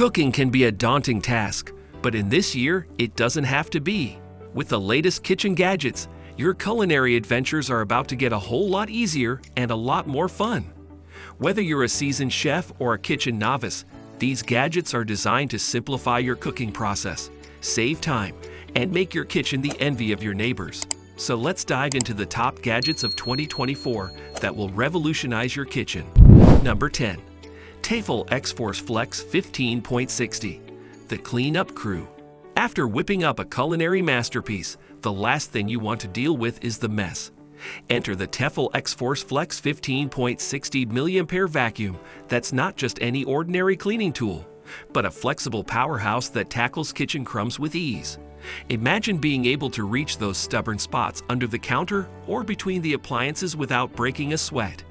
Cooking can be a daunting task, but in this year, it doesn't have to be. With the latest kitchen gadgets, your culinary adventures are about to get a whole lot easier and a lot more fun. Whether you're a seasoned chef or a kitchen novice, these gadgets are designed to simplify your cooking process, save time, and make your kitchen the envy of your neighbors. So let's dive into the top gadgets of 2024 that will revolutionize your kitchen. Number 10. Tefal X-Force Flex 15.60. The Cleanup Crew. After whipping up a culinary masterpiece, the last thing you want to deal with is the mess. Enter the Tefal X-Force Flex 15.60 mAh vacuum that's not just any ordinary cleaning tool, but a flexible powerhouse that tackles kitchen crumbs with ease. Imagine being able to reach those stubborn spots under the counter or between the appliances without breaking a sweat.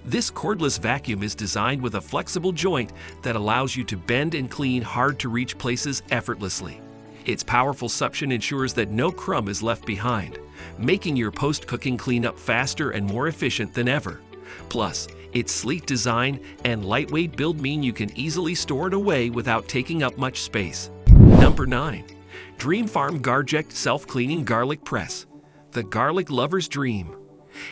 This cordless vacuum is designed with a flexible joint that allows you to bend and clean hard-to-reach places effortlessly. Its powerful suction ensures that no crumb is left behind, making your post-cooking cleanup faster and more efficient than ever. Plus, its sleek design and lightweight build mean you can easily store it away without taking up much space. Number 9. Dream Farm Garject Self-Cleaning Garlic Press. The garlic lover's dream.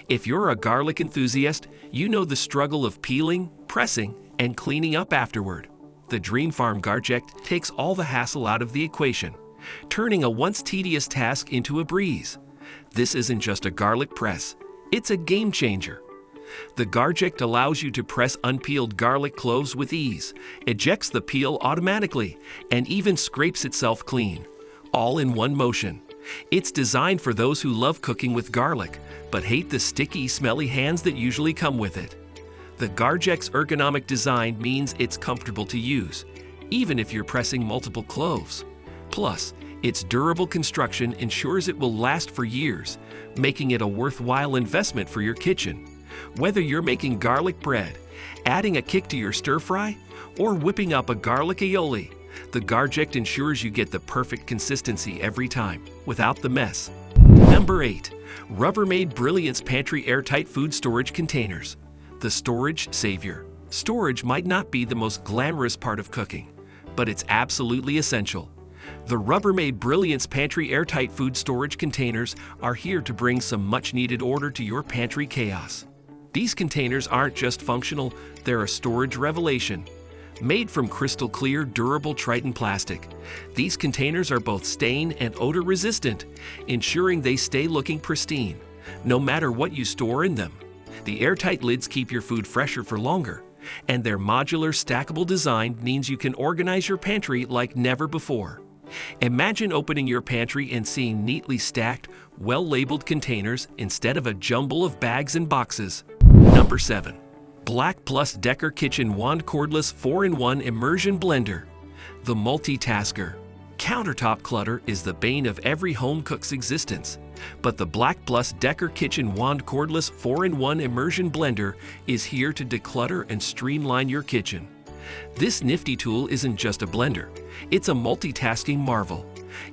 If you're a garlic enthusiast, you know the struggle of peeling, pressing, and cleaning up afterward. The Dream Farm Garject takes all the hassle out of the equation, turning a once tedious task into a breeze. This isn't just a garlic press, it's a game changer. The Garject allows you to press unpeeled garlic cloves with ease, ejects the peel automatically, and even scrapes itself clean, all in one motion. It's designed for those who love cooking with garlic, but hate the sticky, smelly hands that usually come with it. The Garject's ergonomic design means it's comfortable to use, even if you're pressing multiple cloves. Plus, its durable construction ensures it will last for years, making it a worthwhile investment for your kitchen. Whether you're making garlic bread, adding a kick to your stir-fry, or whipping up a garlic aioli, the Garject ensures you get the perfect consistency every time, without the mess. Number 8. Rubbermaid Brilliance Pantry Airtight Food Storage Containers. The storage savior. Storage might not be the most glamorous part of cooking, but it's absolutely essential. The Rubbermaid Brilliance Pantry Airtight Food Storage Containers are here to bring some much-needed order to your pantry chaos. These containers aren't just functional, they're a storage revelation. Made from crystal clear, durable Triton plastic, these containers are both stain and odor resistant, ensuring they stay looking pristine, no matter what you store in them. The airtight lids keep your food fresher for longer, and their modular, stackable design means you can organize your pantry like never before. Imagine opening your pantry and seeing neatly stacked, well-labeled containers instead of a jumble of bags and boxes. Number 7. Black Plus Decker Kitchen Wand Cordless 4-in-1 Immersion Blender. The multitasker. Countertop clutter is the bane of every home cook's existence, but the Black Plus Decker Kitchen Wand Cordless 4-in-1 Immersion Blender is here to declutter and streamline your kitchen. This nifty tool isn't just a blender, it's a multitasking marvel.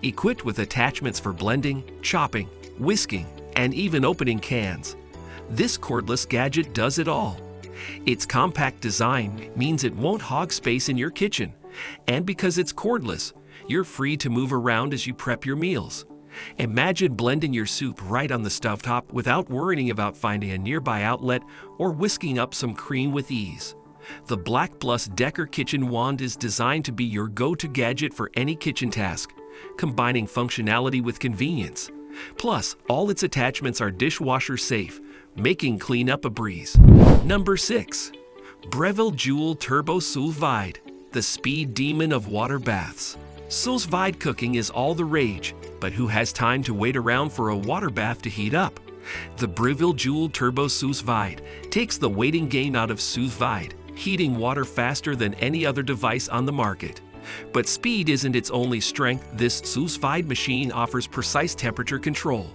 Equipped with attachments for blending, chopping, whisking, and even opening cans, this cordless gadget does it all. Its compact design means it won't hog space in your kitchen, and because it's cordless, you're free to move around as you prep your meals. Imagine blending your soup right on the stovetop without worrying about finding a nearby outlet or whisking up some cream with ease. The Black Plus Decker Kitchen Wand is designed to be your go-to gadget for any kitchen task, combining functionality with convenience. Plus, all its attachments are dishwasher safe, making cleanup a breeze. Number 6. Breville Joule Turbo Sous Vide, the speed demon of water baths. Sous vide cooking is all the rage, but who has time to wait around for a water bath to heat up? The Breville Joule Turbo Sous Vide takes the waiting game out of sous vide, heating water faster than any other device on the market. But speed isn't its only strength. This sous vide machine offers precise temperature control,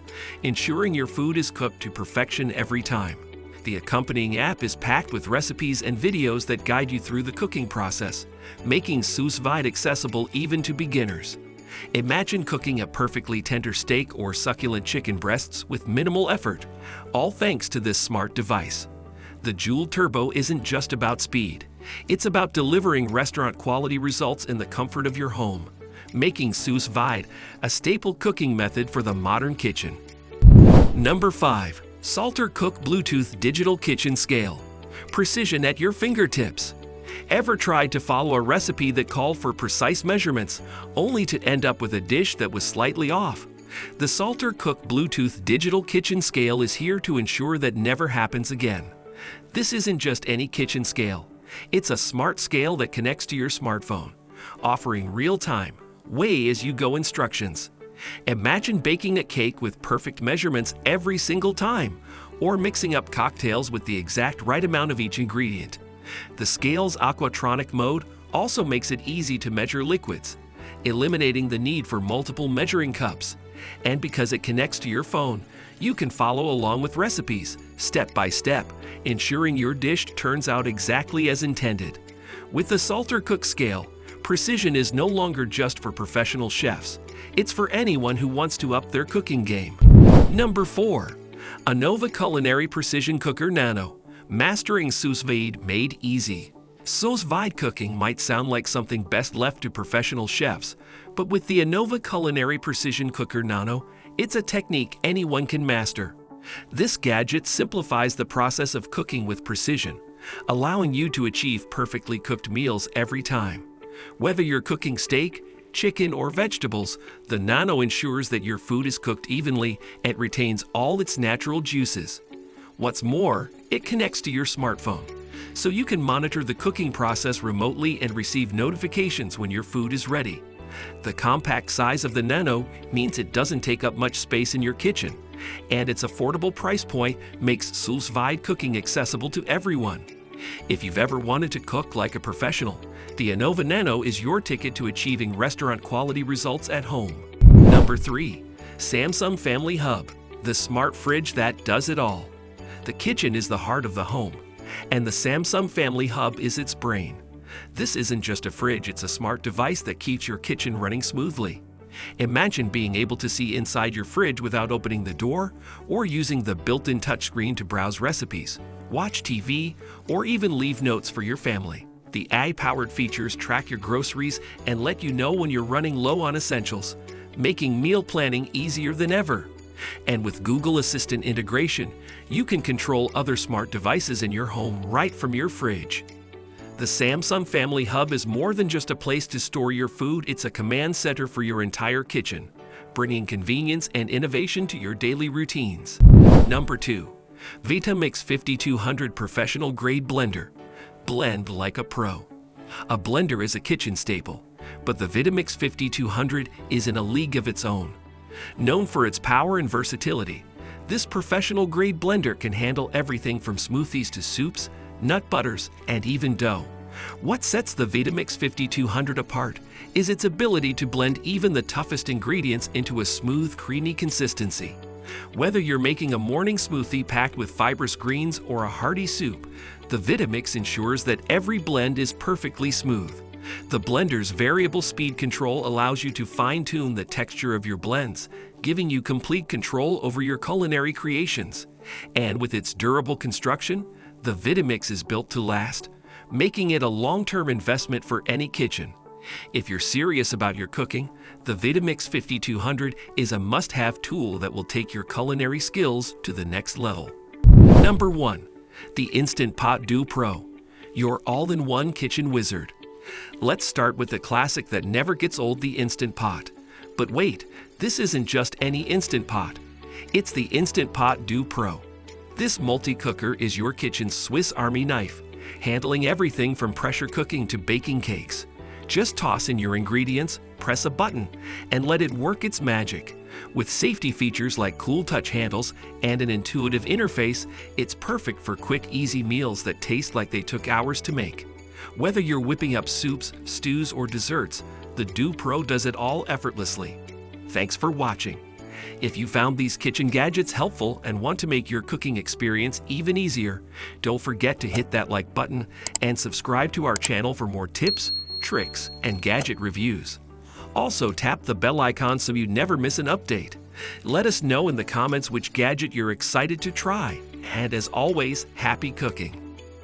ensuring your food is cooked to perfection every time. The accompanying app is packed with recipes and videos that guide you through the cooking process, making sous vide accessible even to beginners. Imagine cooking a perfectly tender steak or succulent chicken breasts with minimal effort, all thanks to this smart device. The Joule Turbo isn't just about speed. It's about delivering restaurant-quality results in the comfort of your home, making sous vide a staple cooking method for the modern kitchen. Number 5. Salter Cook Bluetooth Digital Kitchen Scale. Precision at your fingertips. Ever tried to follow a recipe that called for precise measurements, only to end up with a dish that was slightly off? The Salter Cook Bluetooth Digital Kitchen Scale is here to ensure that never happens again. This isn't just any kitchen scale. It's a smart scale that connects to your smartphone, offering real-time, weigh-as-you-go instructions. Imagine baking a cake with perfect measurements every single time, or mixing up cocktails with the exact right amount of each ingredient. The scale's aquatronic mode also makes it easy to measure liquids, eliminating the need for multiple measuring cups. And because it connects to your phone, you can follow along with recipes, step by step, ensuring your dish turns out exactly as intended. With the Salter Cook Scale, precision is no longer just for professional chefs. It's for anyone who wants to up their cooking game. Number 4. Anova Culinary Precision Cooker Nano. Mastering sous vide made easy. Sous vide cooking might sound like something best left to professional chefs, but with the Anova Culinary Precision Cooker Nano, it's a technique anyone can master. This gadget simplifies the process of cooking with precision, allowing you to achieve perfectly cooked meals every time. Whether you're cooking steak, chicken, or vegetables, the Nano ensures that your food is cooked evenly and retains all its natural juices. What's more, it connects to your smartphone, so you can monitor the cooking process remotely and receive notifications when your food is ready. The compact size of the Nano means it doesn't take up much space in your kitchen, and its affordable price point makes sous vide cooking accessible to everyone. If you've ever wanted to cook like a professional, the Anova Nano is your ticket to achieving restaurant-quality results at home. Number 3. Samsung Family Hub, the smart fridge that does it all. The kitchen is the heart of the home, and the Samsung Family Hub is its brain. This isn't just a fridge, it's a smart device that keeps your kitchen running smoothly. Imagine being able to see inside your fridge without opening the door, or using the built-in touchscreen to browse recipes, watch TV, or even leave notes for your family. The AI-powered features track your groceries and let you know when you're running low on essentials, making meal planning easier than ever. And with Google Assistant integration, you can control other smart devices in your home right from your fridge. The Samsung Family Hub is more than just a place to store your food, it's a command center for your entire kitchen, bringing convenience and innovation to your daily routines. Number 2. Vitamix 5200 Professional Grade Blender. Blend like a pro. A blender is a kitchen staple, but the Vitamix 5200 is in a league of its own. Known for its power and versatility, this professional-grade blender can handle everything from smoothies to soups, nut butters, and even dough. What sets the Vitamix 5200 apart is its ability to blend even the toughest ingredients into a smooth, creamy consistency. Whether you're making a morning smoothie packed with fibrous greens or a hearty soup, the Vitamix ensures that every blend is perfectly smooth. The blender's variable speed control allows you to fine-tune the texture of your blends, giving you complete control over your culinary creations. And with its durable construction, the Vitamix is built to last, making it a long-term investment for any kitchen. If you're serious about your cooking, the Vitamix 5200 is a must-have tool that will take your culinary skills to the next level. Number 1. The Instant Pot Duo Pro, your all-in-one kitchen wizard. Let's start with the classic that never gets old, the Instant Pot. But wait, this isn't just any Instant Pot. It's the Instant Pot Duo Pro. This multi-cooker is your kitchen's Swiss Army knife, handling everything from pressure cooking to baking cakes. Just toss in your ingredients, press a button, and let it work its magic. With safety features like cool touch handles and an intuitive interface, it's perfect for quick, easy meals that taste like they took hours to make. Whether you're whipping up soups, stews, or desserts, the Duo Pro does it all effortlessly. Thanks for watching. If you found these kitchen gadgets helpful and want to make your cooking experience even easier, don't forget to hit that like button and subscribe to our channel for more tips, tricks, and gadget reviews. Also, tap the bell icon so you never miss an update. Let us know in the comments which gadget you're excited to try. And as always, happy cooking!